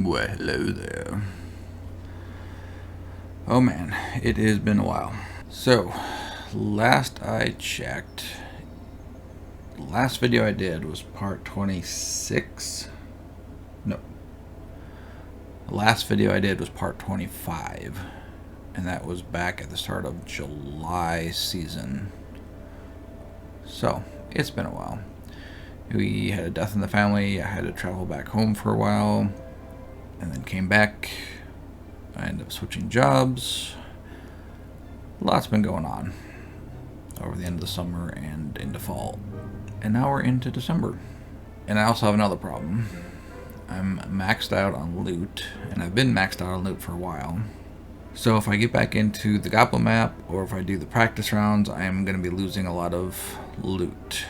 Well, hello there. Oh man, it has been a while. So, last I checked, the last video I did was part 26. No. The last video I did was part 25. And that was back at the start of July season. So, it's been a while. We had a death in the family. I had to travel back home for a while. And then came back. I ended up switching jobs. Lots been going on over the end of the summer and into fall. And now we're into December. And I also have another problem. I'm maxed out on loot, and I've been maxed out on loot for a while. So if I get back into the Goblin Map, or if I do the practice rounds, I am going to be losing a lot of loot.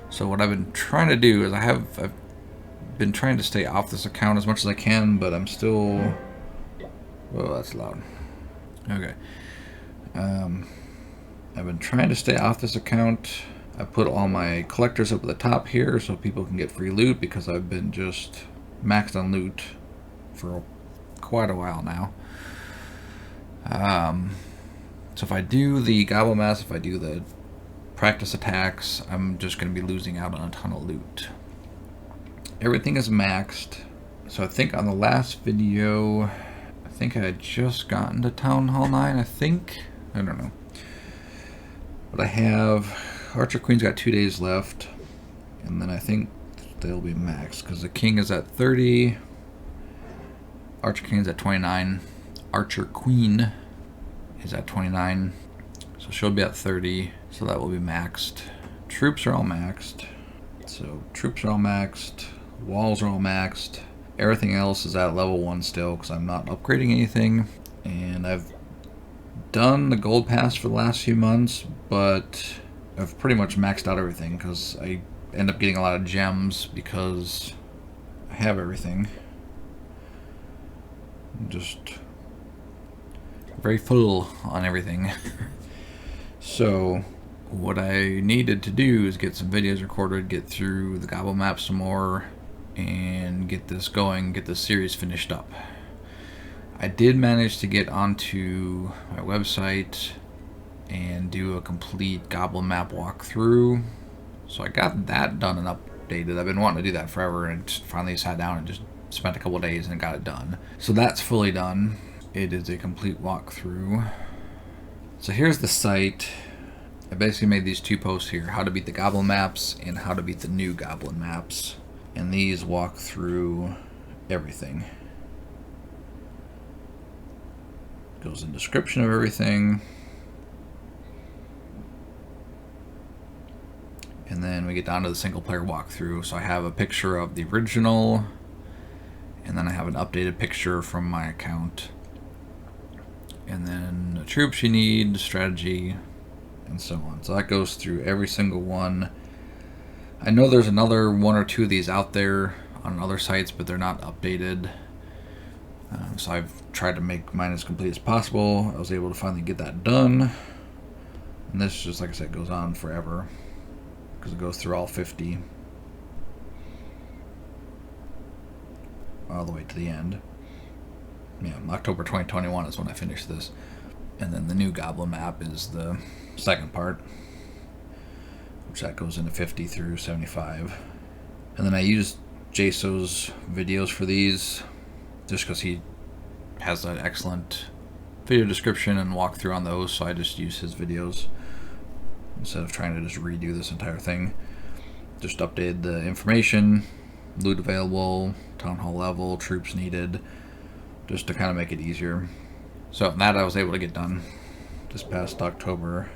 So what I've been trying to do is I've been trying to stay off this account as much as I can, but I'm still... Oh, that's loud. Okay. I've been trying to stay off this account. I put all my collectors up at the top here so people can get free loot, because I've been just maxed on loot for quite a while now. So if I do the Goblin Maps, if I do the practice attacks, I'm just going to be losing out on a ton of loot. Everything is maxed. So I think on the last video, I think I had just gotten to Town Hall 9, I think. I don't know. But I have... Archer Queen's got 2 days left. And then I think they'll be maxed, because the King is at 30. Archer King's at 29. Archer Queen is at 29. So she'll be at 30. So that will be maxed. Troops are all maxed. So troops are all maxed. Walls are all maxed. Everything else is at level 1 still, because I'm not upgrading anything. And I've done the gold pass for the last few months, but I've pretty much maxed out everything, because I end up getting a lot of gems because I have everything. I'm just very full on everything. So what I needed to do is get some videos recorded, get through the Goblin Map some more, and get this going, get this series finished up. I did manage to get onto my website and do a complete Goblin Map walkthrough. So I got that done and updated. I've been wanting to do that forever, and just finally sat down and just spent a couple days and got it done. So that's fully done. It is a complete walkthrough. So here's the site. I basically made these 2 posts here, how to beat the Goblin Maps and how to beat the new Goblin Maps. And these walk through everything. Goes in description of everything. And then we get down to the single player walkthrough. So I have a picture of the original, and then I have an updated picture from my account. And then the troops you need, strategy, and so on. So that goes through every single one. I know there's another 1 or 2 of these out there on other sites, but they're not updated. So I've tried to make mine as complete as possible. I was able to finally get that done. And this, just like I said, goes on forever, because it goes through all 50. All the way to the end. Yeah, October 2021 is when I finished this. And then the new Goblin Map is the second part, which that goes into 50 through 75. And then I used Jaso's videos for these, just because he has an excellent video description and walkthrough on those, so I just used his videos instead of trying to just redo this entire thing. Just updated the information, loot available, town hall level, troops needed, just to kind of make it easier. So that I was able to get done this past October.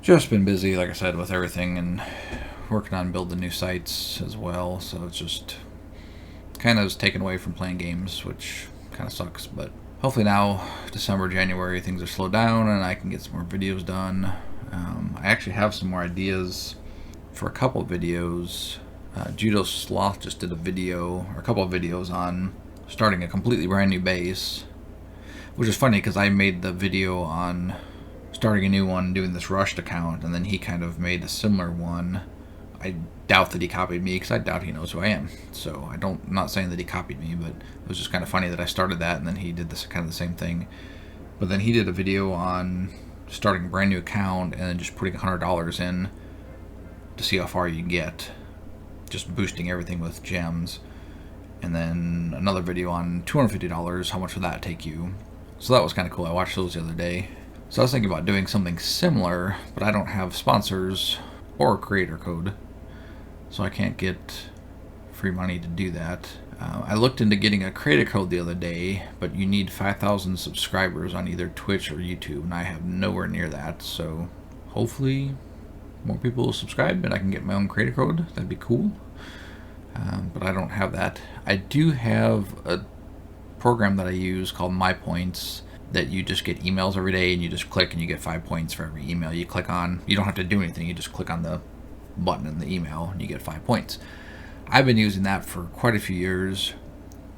Just been busy, like I said, with everything, and working on building new sites as well, so it's just kind of taken away from playing games, which kind of sucks. But hopefully now, December, January, things are slowed down and I can get some more videos done. I actually have some more ideas for a couple of videos. Judo Sloth just did a video, or a couple of videos, on starting a completely brand new base, which is funny because I made the video on starting a new one, doing this rushed account, and then he kind of made a similar one I doubt that he copied me because I doubt he knows who I am. So I'm not saying that he copied me, but it was just kind of funny that I started that and then he did this kind of the same thing. But then he did a video on starting a brand new account and then just putting $100 in to see how far you can get, just boosting everything with gems. And then another video on $250, how much would that take you? So that was kind of cool. I watched those the other day. So I was thinking about doing something similar, but I don't have sponsors or a creator code, so I can't get free money to do that. I looked into getting a creator code the other day, but you need 5,000 subscribers on either Twitch or YouTube, and I have nowhere near that. So hopefully more people will subscribe and I can get my own creator code. That'd be cool. But I don't have that. I do have a program that I use called MyPoints that you just get emails every day and you just click and you get 5 points for every email you click on. You don't have to do anything. You just click on the button in the email and you get 5 points. I've been using that for quite a few years,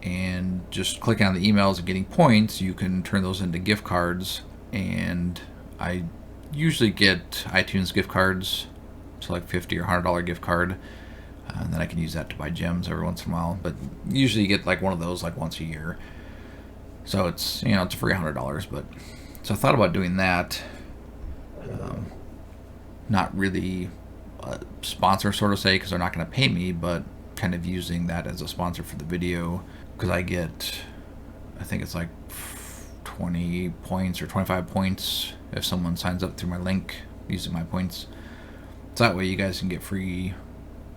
and just clicking on the emails and getting points, you can turn those into gift cards. And I usually get iTunes gift cards, so like $50 or $100 gift card. And then I can use that to buy gems every once in a while. But usually you get like one of those like once a year. So it's, it's a free $100. But so I thought about doing that. Not really a sponsor, sort of say, because they're not going to pay me, but kind of using that as a sponsor for the video, because I get, I think it's like 20 points or 25 points if someone signs up through my link using my points. So that way you guys can get free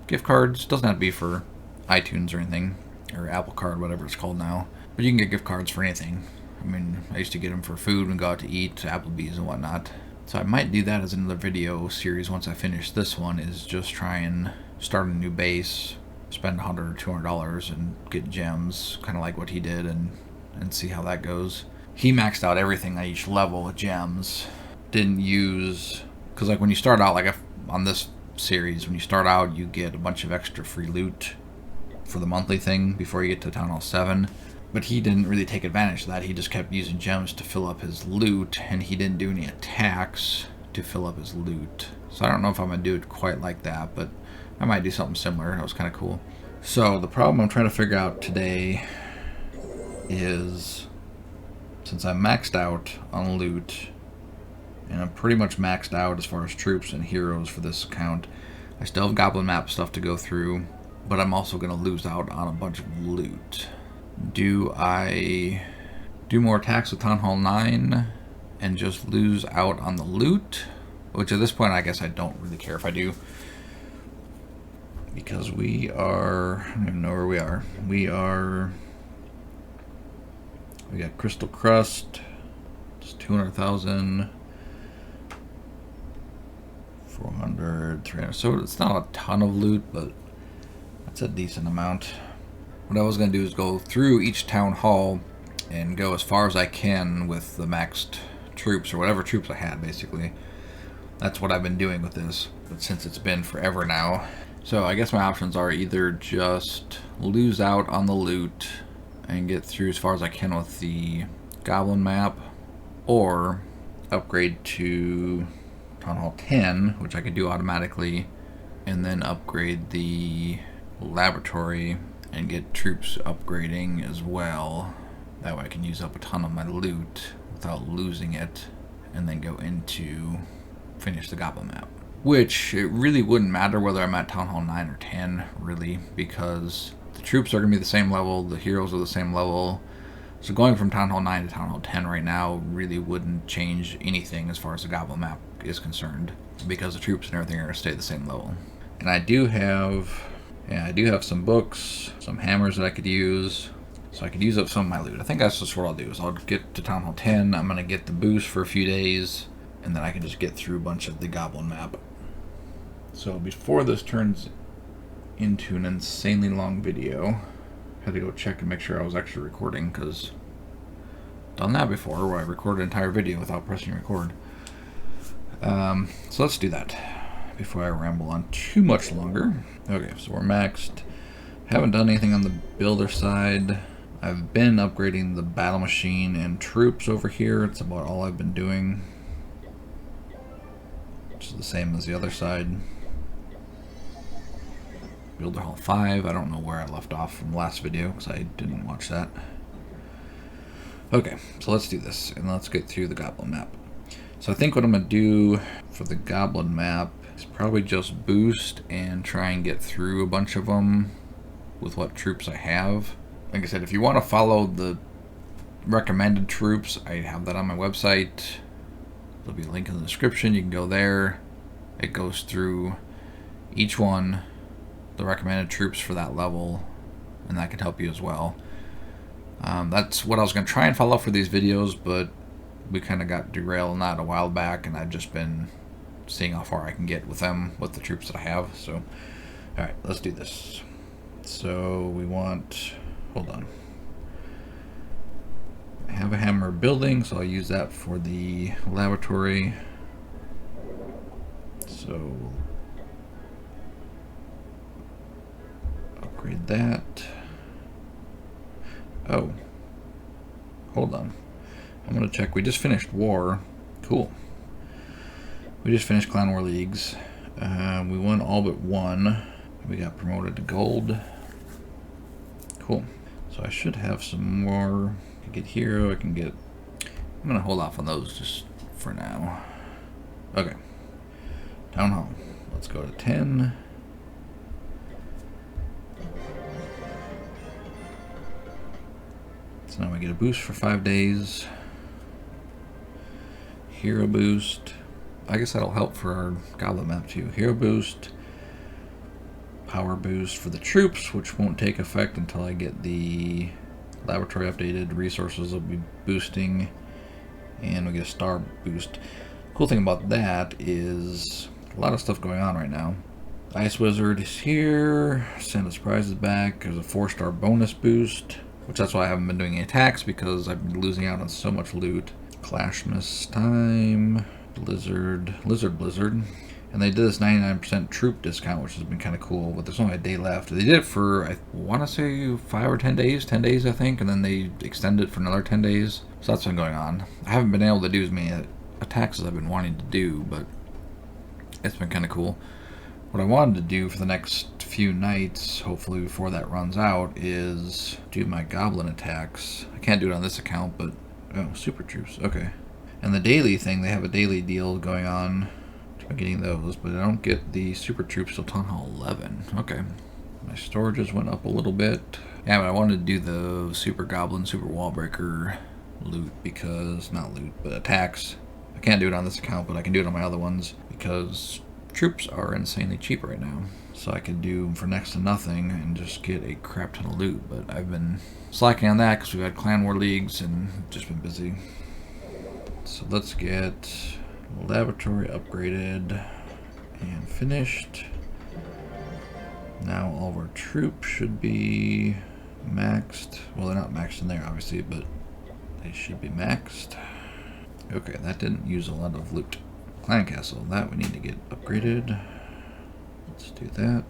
gift cards. Doesn't have to be for iTunes or anything, or Apple Card, whatever it's called now, but you can get gift cards for anything. I mean, I used to get them for food and go out to eat, Applebee's and whatnot. So I might do that as another video series once I finish this one, is just try and start a new base, spend $100 or $200 and get gems, kind of like what he did, and see how that goes. He maxed out everything at each level with gems. Didn't use, because like when you start out, like on this series, when you start out you get a bunch of extra free loot for the monthly thing before you get to Town Hall 7. But he didn't really take advantage of that. He just kept using gems to fill up his loot, and he didn't do any attacks to fill up his loot. So I don't know if I'm going to do it quite like that, but I might do something similar. That was kind of cool. So the problem I'm trying to figure out today is, since I'm maxed out on loot, and I'm pretty much maxed out as far as troops and heroes for this account, I still have Goblin Map stuff to go through, but I'm also going to lose out on a bunch of loot. Do I do more attacks with Town Hall 9 and just lose out on the loot? Which at this point I guess I don't really care if I do, because we are, I don't even know where we are. We got Crystal Crust, it's 200,000, 400, 300, so it's not a ton of loot, but that's a decent amount. What I was going to do is go through each town hall and go as far as I can with the maxed troops, or whatever troops I had, basically. That's what I've been doing with this, but since it's been forever now. So I guess my options are either just lose out on the loot and get through as far as I can with the Goblin Map, or upgrade to Town Hall 10, which I could do automatically, and then upgrade the laboratory and get troops upgrading as well. That way I can use up a ton of my loot without losing it, and then go into finish the Goblin Map. Which, it really wouldn't matter whether I'm at Town Hall 9 or 10, really, because the troops are going to be the same level, the heroes are the same level. So going from Town Hall 9 to Town Hall 10 right now really wouldn't change anything as far as the Goblin Map is concerned, because the troops and everything are going to stay the same level. And I do have some books, some hammers that I could use, so I could use up some of my loot. I think that's just what I'll do, is I'll get to Town Hall 10, I'm going to get the boost for a few days, and then I can just get through a bunch of the Goblin Map. So before this turns into an insanely long video, I had to go check and make sure I was actually recording, because I've done that before, where I recorded an entire video without pressing record. So let's do that before I ramble on too much longer. Okay, so we're maxed. Haven't done anything on the builder side. I've been upgrading the battle machine and troops over here. It's about all I've been doing, which is the same as the other side. Builder Hall 5. I don't know where I left off from the last video because I didn't watch that. Okay, so let's do this and let's get through the Goblin Map. So I think what I'm going to do for the Goblin Map is probably just boost and try and get through a bunch of them with what troops I have. Like I said, if you want to follow the recommended troops, I have that on my website. There'll be a link in the description. You can go there. It goes through each one, the recommended troops for that level, and that can help you as well. That's what I was going to try and follow for these videos, but we kind of got derailed on that a while back, and I've just been seeing how far I can get with them, with the troops that I have. So, alright, let's do this. So, we want... hold on. I have a hammer building, so I'll use that for the laboratory. So, upgrade that. Oh, hold on. I'm going to check. We just finished war. Cool. We just finished Clan War Leagues. We won all but one. We got promoted to gold. Cool. So I should have some more. I can get hero. I can get... I'm going to hold off on those just for now. Okay. Town Hall. Let's go to 10. So now I get a boost for 5 days. Hero boost. I guess that'll help for our Goblin Map too. Hero boost. Power boost for the troops, which won't take effect until I get the laboratory updated. Resources will be boosting. And we get a star boost. Cool thing about that is a lot of stuff going on right now. Ice Wizard is here. Send the surprises back. There's a 4-star bonus boost, which that's why I haven't been doing any attacks, because I've been losing out on so much loot. Clashmas time. Blizzard. And they did this 99% troop discount, which has been kind of cool, but there's only a day left. They did it for, I want to say, 5 or 10 days. 10 days, I think, and then they extended it for another 10 days. So that's been going on. I haven't been able to do as many attacks as I've been wanting to do, but it's been kind of cool. What I wanted to do for the next few nights, hopefully before that runs out, is do my goblin attacks. I can't do it on this account, but... oh, super troops. Okay. And the daily thing, they have a daily deal going on. I'm getting those, but I don't get the super troops till Town Hall 11. Okay. My storages went up a little bit. Yeah, but I wanted to do the super goblin, super wall breaker loot because... not loot, but attacks. I can't do it on this account, but I can do it on my other ones because troops are insanely cheap right now. So I could do them for next to nothing and just get a crap ton of loot. But I've been slacking on that because we've had Clan War Leagues and just been busy. So let's get laboratory upgraded and finished. Now all of our troops should be maxed. Well, they're not maxed in there, obviously, but they should be maxed. Okay, that didn't use a lot of loot. Clan Castle, that we need to get upgraded. Let's do that.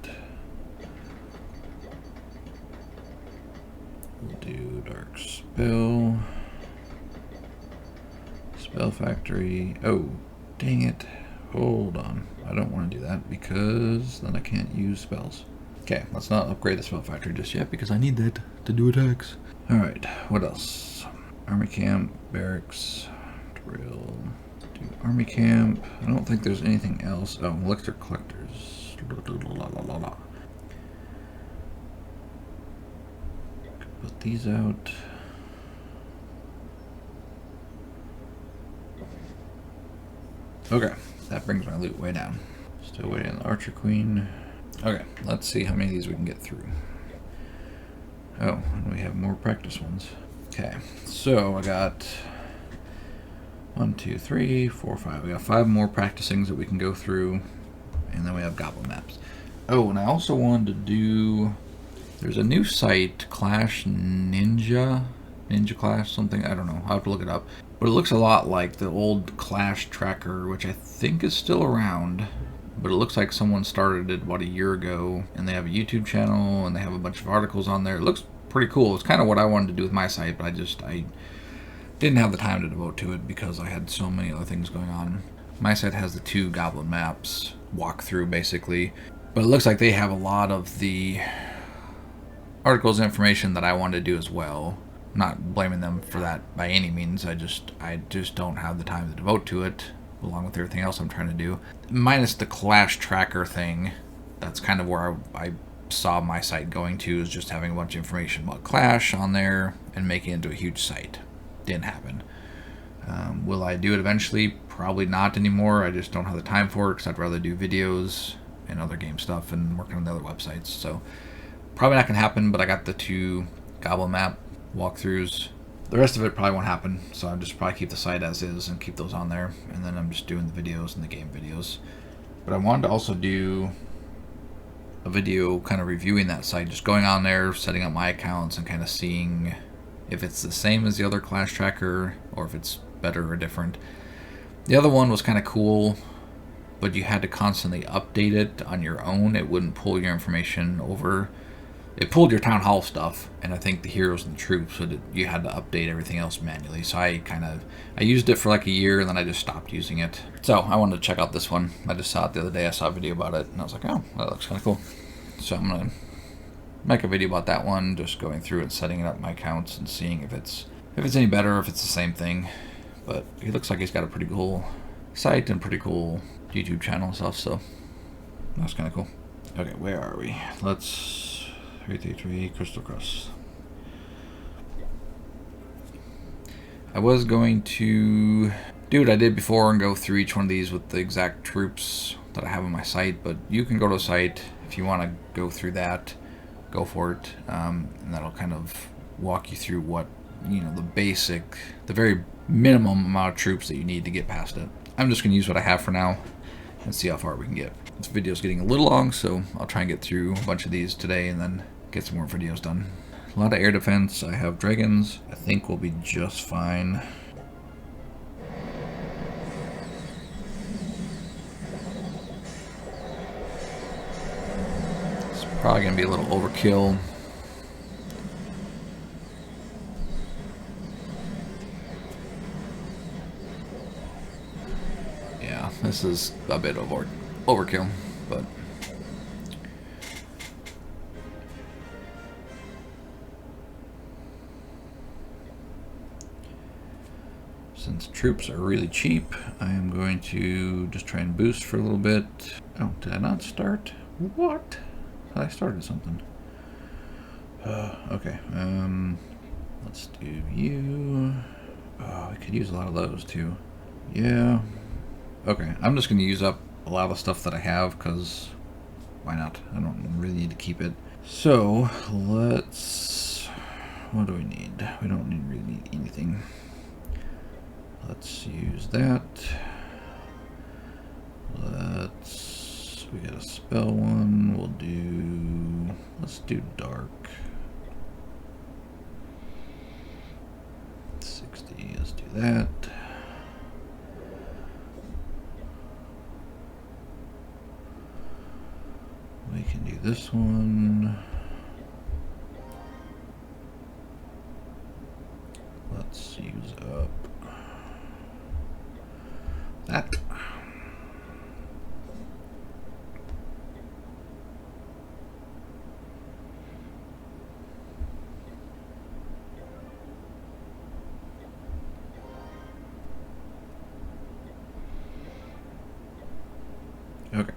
We'll do Dark Spell. Spell Factory. Oh, dang it. Hold on. I don't want to do that because then I can't use spells. Okay, let's not upgrade the Spell Factory just yet because I need that to do attacks. Alright, what else? Army Camp, Barracks, Drill. Do Army Camp. I don't think there's anything else. Oh, Electric Collectors. Put these out. Okay, that brings my loot way down. Still waiting on the Archer Queen. Okay, let's see how many of these we can get through. Oh, and we have more practice ones. Okay, so I got 1, 2, 3, 4, 5. We got 5 more practicings that we can go through, and then we have Goblin Maps. Oh, and I also wanted to do... there's a new site, Clash Ninja Clash something, I don't know, I'll have to look it up. But it looks a lot like the old Clash tracker, which I think is still around. But it looks like someone started it about a year ago, and they have a YouTube channel, and they have a bunch of articles on there. It looks pretty cool. It's kind of what I wanted to do with my site, but I didn't have the time to devote to it because I had so many other things going on. My site has the 2 Goblin Maps walkthrough, basically. But it looks like they have a lot of the articles and information that I wanted to do as well. I'm not blaming them for that by any means. I just don't have the time to devote to it, along with everything else I'm trying to do. Minus the Clash tracker thing. That's kind of where I saw my site going to, is just having a bunch of information about Clash on there and making it into a huge site. Didn't happen. Will I do it eventually? Probably not anymore. I just don't have the time for it because I'd rather do videos and other game stuff and working on the other websites. So probably not going to happen, but I got the 2 Goblin Map walkthroughs. The rest of it probably won't happen, so I'll just probably keep the site as is and keep those on there. And then I'm just doing the videos and the game videos. But I wanted to also do a video kind of reviewing that site, just going on there, setting up my accounts, and kind of seeing if it's the same as the other Clash tracker or if it's better or different. The other one was kind of cool, but you had to constantly update it on your own. It wouldn't pull your information over. It pulled your town hall stuff, and I think the heroes and the troops, so you had to update everything else manually. So I used it for like a year, and then I just stopped using it. So I wanted to check out this one. I just saw it the other day. I saw a video about it, and I was like, oh, that looks kind of cool. So I'm gonna make a video about that one, just going through and setting up my accounts and seeing if it's any better, or if it's the same thing. But he looks like he's got a pretty cool site and pretty cool YouTube channel and stuff, so that's kind of cool. Okay, where are we? Let's 333 Crystal Crust. I was going to do what I did before and go through each one of these with the exact troops that I have on my site, but you can go to a site if you want to go through that. Go for it, and that'll kind of walk you through what, the very minimum amount of troops that you need to get past it. I'm just going to use what I have for now and see how far we can get. This video's getting a little long, so I'll try and get through a bunch of these today and then get some more videos done. A lot of air defense. I have dragons. I think we'll be just fine. It's probably going to be a little overkill. This is a bit overkill, but since troops are really cheap, I am going to just try and boost for a little bit. Oh, did I not start? What? I started something. Okay, let's do you. Oh, I could use a lot of those too. Yeah. Okay, I'm just going to use up a lot of stuff that I have, because why not? I don't really need to keep it. So, what do we need? We don't really need anything. Let's use that. We got a spell one. Let's do dark. 60, let's do that. We can do this one. Let's use up that. Okay.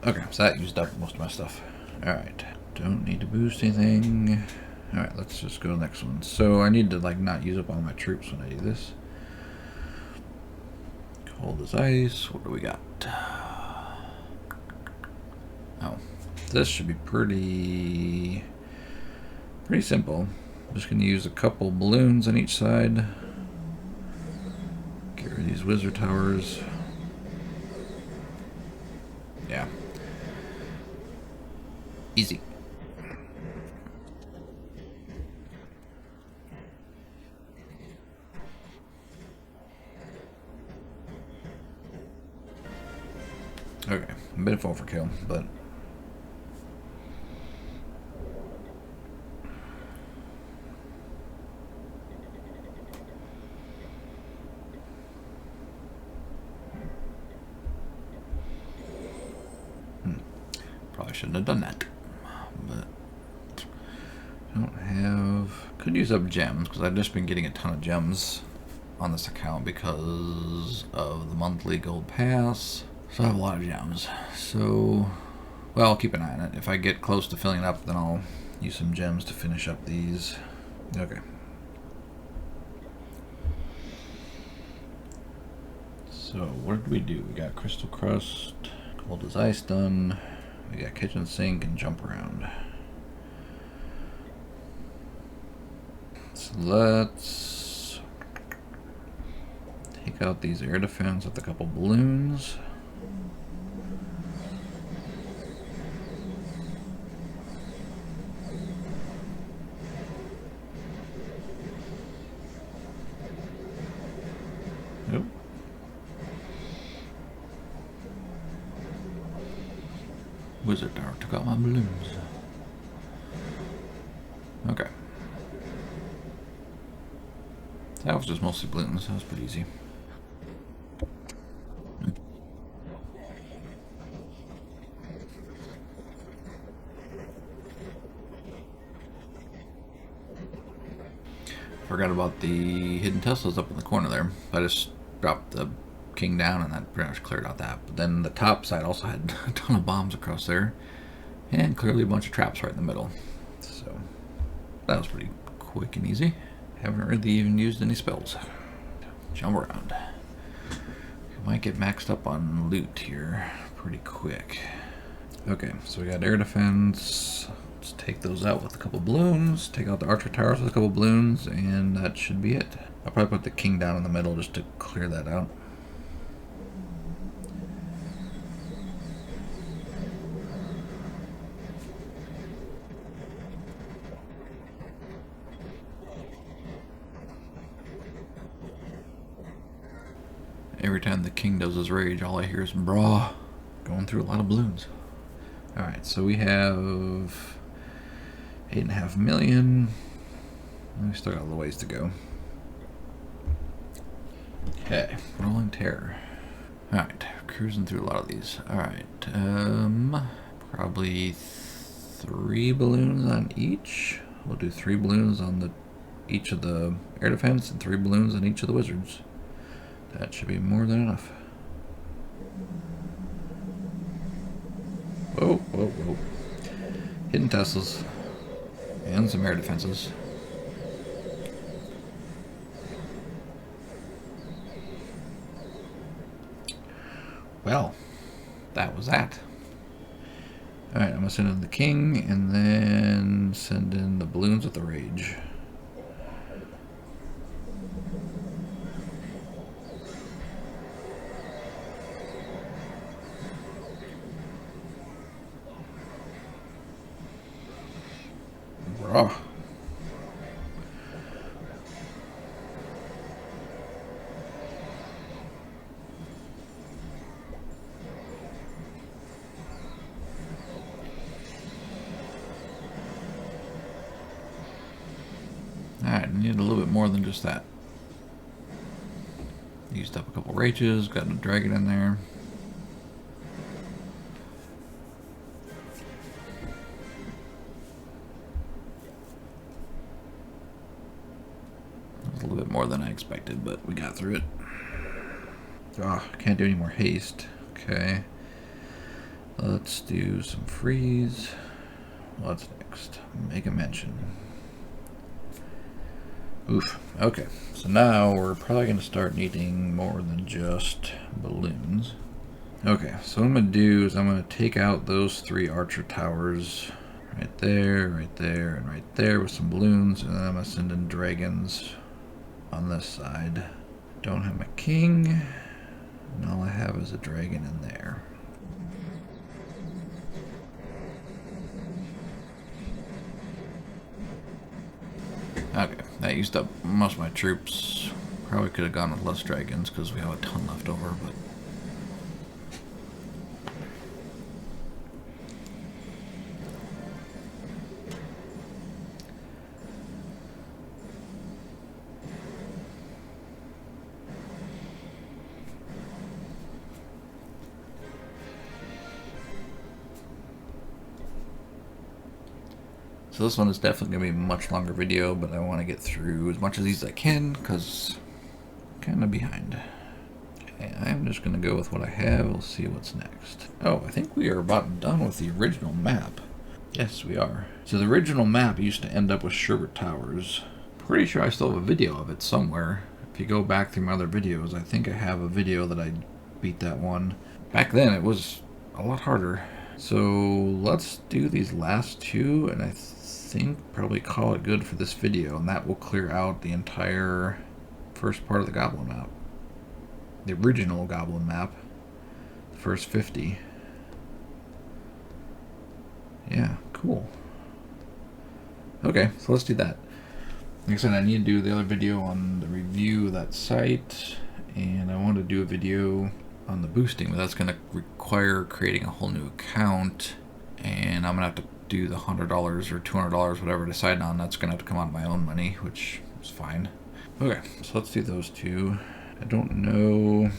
Okay, so that used up most of my stuff. Alright, don't need to boost anything. Alright, let's just go to the next one. So I need to not use up all my troops when I do this. Cold as ice. What do we got? Oh, this should be pretty simple. I'm just going to use a couple balloons on each side. Get rid of these wizard towers. Yeah. Easy. Okay, a bit of overkill, but Probably shouldn't have done that. But I don't have... Could use up gems, because I've just been getting a ton of gems on this account because of the monthly gold pass. So I have a lot of gems. So, well, I'll keep an eye on it. If I get close to filling it up, then I'll use some gems to finish up these. Okay. So, what did we do? We got crystal crust, cold as ice done. We got kitchen sink and jump around. So let's take out these air defense with a couple balloons. Nope. Wizard Tower took out my balloons. Okay. That was just mostly balloons. That was pretty easy. Forgot about the hidden Teslas up in the corner there. I just dropped the king down and that pretty much cleared out that. But then the top side also had a ton of bombs across there. And clearly a bunch of traps right in the middle. So that was pretty quick and easy. Haven't really even used any spells. Jump around. We might get maxed up on loot here pretty quick. Okay, so we got air defense. Let's take those out with a couple balloons. Take out the archer towers with a couple balloons, and that should be it. I'll probably put the king down in the middle just to clear that out. Every time the king does his rage, all I hear is brah, going through a lot of balloons. Alright, so we have 8.5 million. We still got a little ways to go. Okay, rolling terror. Alright, cruising through a lot of these. Alright, probably 3 balloons on each. We'll do 3 balloons on each of the air defense and 3 balloons on each of the wizards. That should be more than enough. Whoa, whoa, whoa. Hidden Teslas. And some air defenses. Well, that was that. Alright, I'm going to send in the king and then send in the balloons with the rage. Oh. Alright, need a little bit more than just that. Used up a couple rages, got a dragon in there. A little bit more than I expected, but we got through it. Oh, can't do any more haste. Okay. Let's do some freeze. What's next? Make a mention. Oof. Okay. So now we're probably going to start needing more than just balloons. Okay. So what I'm going to do is I'm going to take out those 3 archer towers. Right there, and right there with some balloons. And then I'm going to send in dragons on this side. Don't have my king, and all I have is a dragon in there. Okay, that used up most of my troops. Probably could have gone with less dragons because we have a ton left over, but So this one is definitely going to be a much longer video, but I want to get through as much of these as I can, because I'm kind of behind. Okay, I'm just going to go with what I have. We'll see what's next. Oh, I think we are about done with the original map. Yes, we are. So the original map used to end up with Sherbet Towers. Pretty sure I still have a video of it somewhere. If you go back through my other videos, I think I have a video that I beat that one. Back then, it was a lot harder. So let's do these last two, and I think probably call it good for this video, and that will clear out the entire first part of the Goblin Map. The original Goblin Map. The first 50. Yeah, cool. Okay, so let's do that. Like I said, I need to do the other video on the review of that site, and I want to do a video on the boosting, but that's going to require creating a whole new account, and I'm going to have to do the $100 or $200, whatever I decide on. That's going to have to come out of my own money, which is fine. Okay, so let's do those two. I don't know.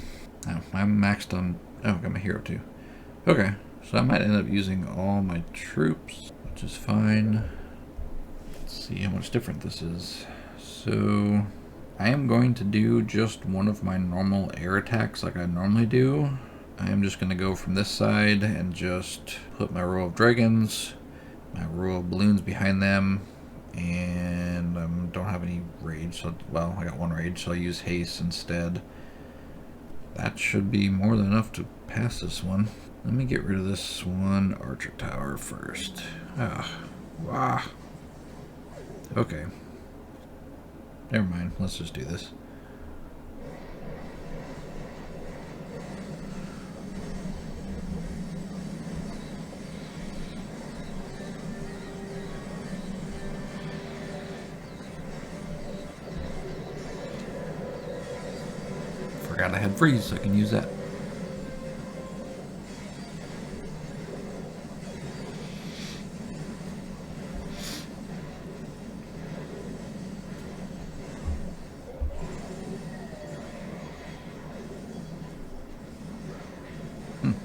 Oh, I'm maxed on. Oh, I got my hero too. Okay, so I might end up using all my troops, which is fine. Let's see how much different this is. So I am going to do just one of my normal air attacks like I normally do. I am just going to go from this side and just put my row of dragons, my row of balloons behind them, and I don't have any rage, so, well, I got one rage, so I'll use haste instead. That should be more than enough to pass this one. Let me get rid of this one archer tower first. Wow. Okay. Never mind, let's just do this. Forgot I had freeze, so I can use that.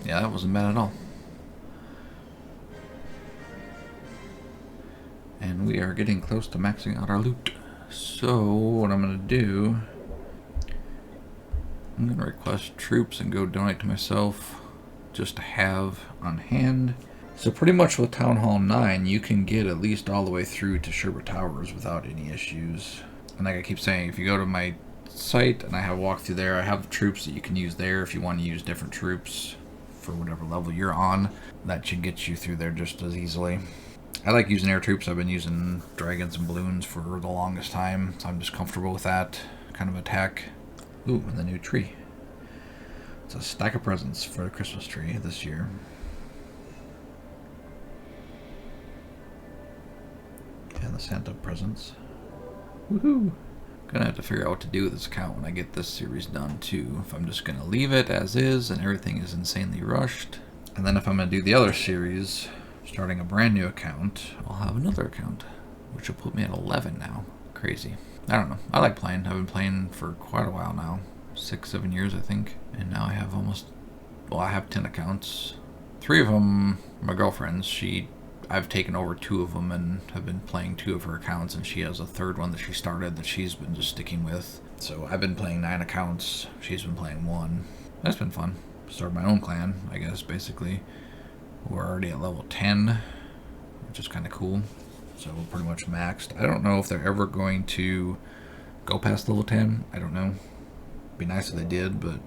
Yeah, that wasn't bad at all. And we are getting close to maxing out our loot. So what I'm going to do, I'm going to request troops and go donate to myself just to have on hand. So pretty much with Town Hall 9, you can get at least all the way through to Sherbet Towers without any issues. And like I keep saying, if you go to my site and I have a walkthrough there, I have troops that you can use there if you want to use different troops for whatever level you're on. That should get you through there just as easily. I like using air troops. I've been using dragons and balloons for the longest time, so I'm just comfortable with that kind of attack. Ooh, and the new tree. It's a stack of presents for the Christmas tree this year. And the Santa presents. Woohoo! Gonna have to figure out what to do with this account when I get this series done too. If I'm just gonna leave it as is and everything is insanely rushed. And then if I'm gonna do the other series, starting a brand new account, I'll have another account, which will put me at 11 now. Crazy. I don't know. I like playing. I've been playing for quite a while now. 6-7 years, I think. And now I have I have 10 accounts. 3 of them are my girlfriend's. I've taken over 2 of them and have been playing 2 of her accounts, and she has a 3rd one that she started that she's been just sticking with. So I've been playing 9 accounts. She's been playing 1. That's been fun. Started my own clan, I guess, basically. We're already at level 10, which is kind of cool. So we're pretty much maxed. I don't know if they're ever going to go past level 10. I don't know. Be nice if they did, but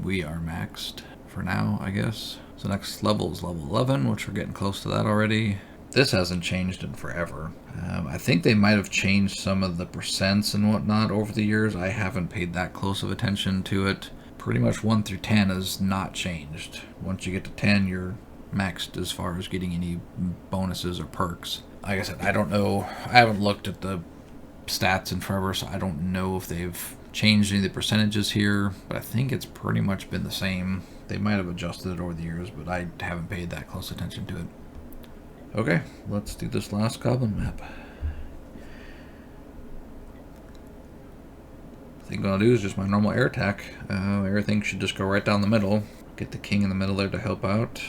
we are maxed for now, I guess. So next level is level 11, which we're getting close to that already. This hasn't changed in forever. I think they might have changed some of the percents and whatnot over the years. I haven't paid that close of attention to it. Pretty much 1 through 10 has not changed. Once you get to 10, you're maxed as far as getting any bonuses or perks. Like I said, I don't know. I haven't looked at the stats in forever, so I don't know if they've changed any of the percentages here, but I think it's pretty much been the same. They might have adjusted it over the years, but I haven't paid that close attention to it. Okay, let's do this last Goblin Map. The thing I'm going to do is just my normal air attack. Everything should just go right down the middle. Get the king in the middle there to help out.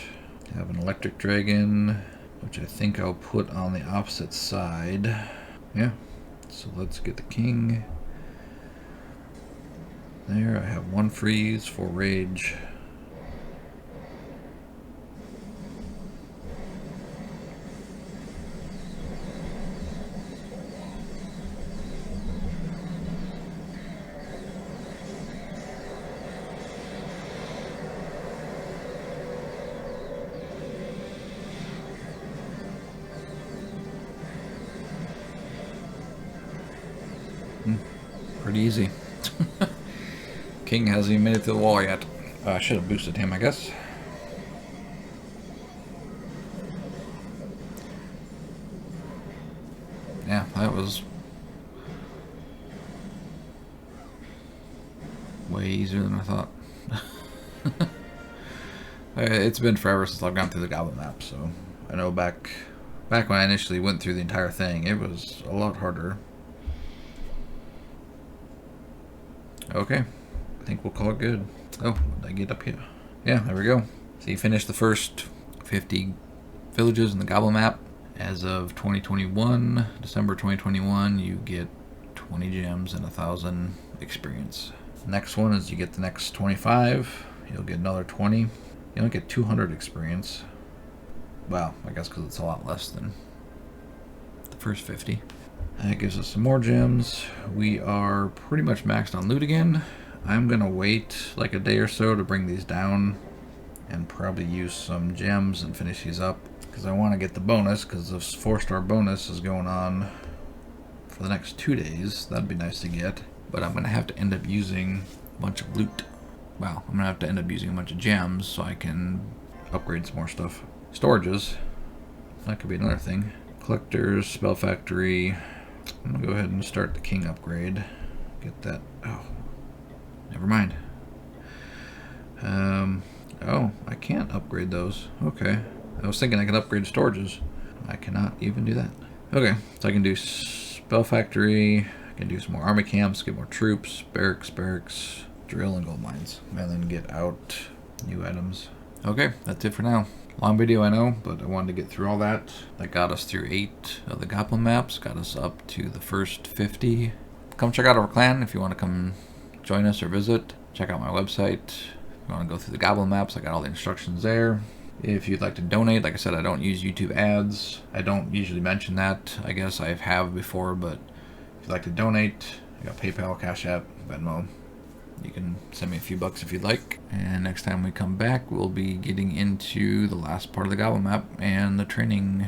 Have an electric dragon. which I think I'll put on the opposite side. Yeah, so let's get the king. There, I have 1 freeze, 4 rage. Pretty easy. King hasn't even made it to the wall yet. I should have boosted him, I guess. Yeah, that was way easier than I thought. It's been forever since I've gone through the Goblin Map, so I know back when I initially went through the entire thing, it was a lot harder. Okay, I think we'll call it good. Oh, what did I get up here? Yeah, there we go. So you finished the first 50 villages in the Goblin Map. As of 2021, December 2021, you get 20 gems and 1,000 experience. Next one is you get the next 25, you'll get another 20. You only get 200 experience. Well, I guess because it's a lot less than the first 50. That gives us some more gems. We are pretty much maxed on loot again. I'm gonna wait like a day or so to bring these down and probably use some gems and finish these up, because I want to get the bonus, because the 4-star bonus is going on for the next 2 days. That'd be nice to get, but I'm gonna have to end up using a bunch of loot. Well, I'm gonna have to end up using a bunch of gems so I can upgrade some more stuff. Storages, that could be another thing. Collectors, spell factory. I'm gonna go ahead and start the king upgrade. Get that. Oh, never mind. Oh, I can't upgrade those. Okay. I was thinking I could upgrade storages. I cannot even do that. Okay, so I can do spell factory. I can do some more army camps, get more troops, barracks, drill, and gold mines, and then get out new items. Okay, that's it for now. Long video, I know, but I wanted to get through all that. That got us through 8 of the Goblin maps, got us up to the first 50. Come check out our clan if you want to come join us or visit. Check out my website. If you want to go through the Goblin maps, I got all the instructions there. If you'd like to donate, like I said, I don't use YouTube ads. I don't usually mention that. I guess I have before, but if you'd like to donate, I got PayPal, Cash App, Venmo. You can send me a few bucks if you'd like. And next time we come back, we'll be getting into the last part of the Goblin map and the training.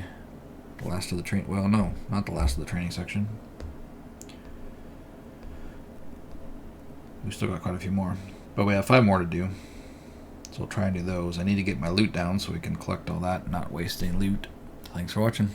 The last of the train. Well, no, not the last of the training section. We still got quite a few more, but we have 5 more to do. So we'll try and do those. I need to get my loot down so we can collect all that and not waste any loot. Thanks for watching.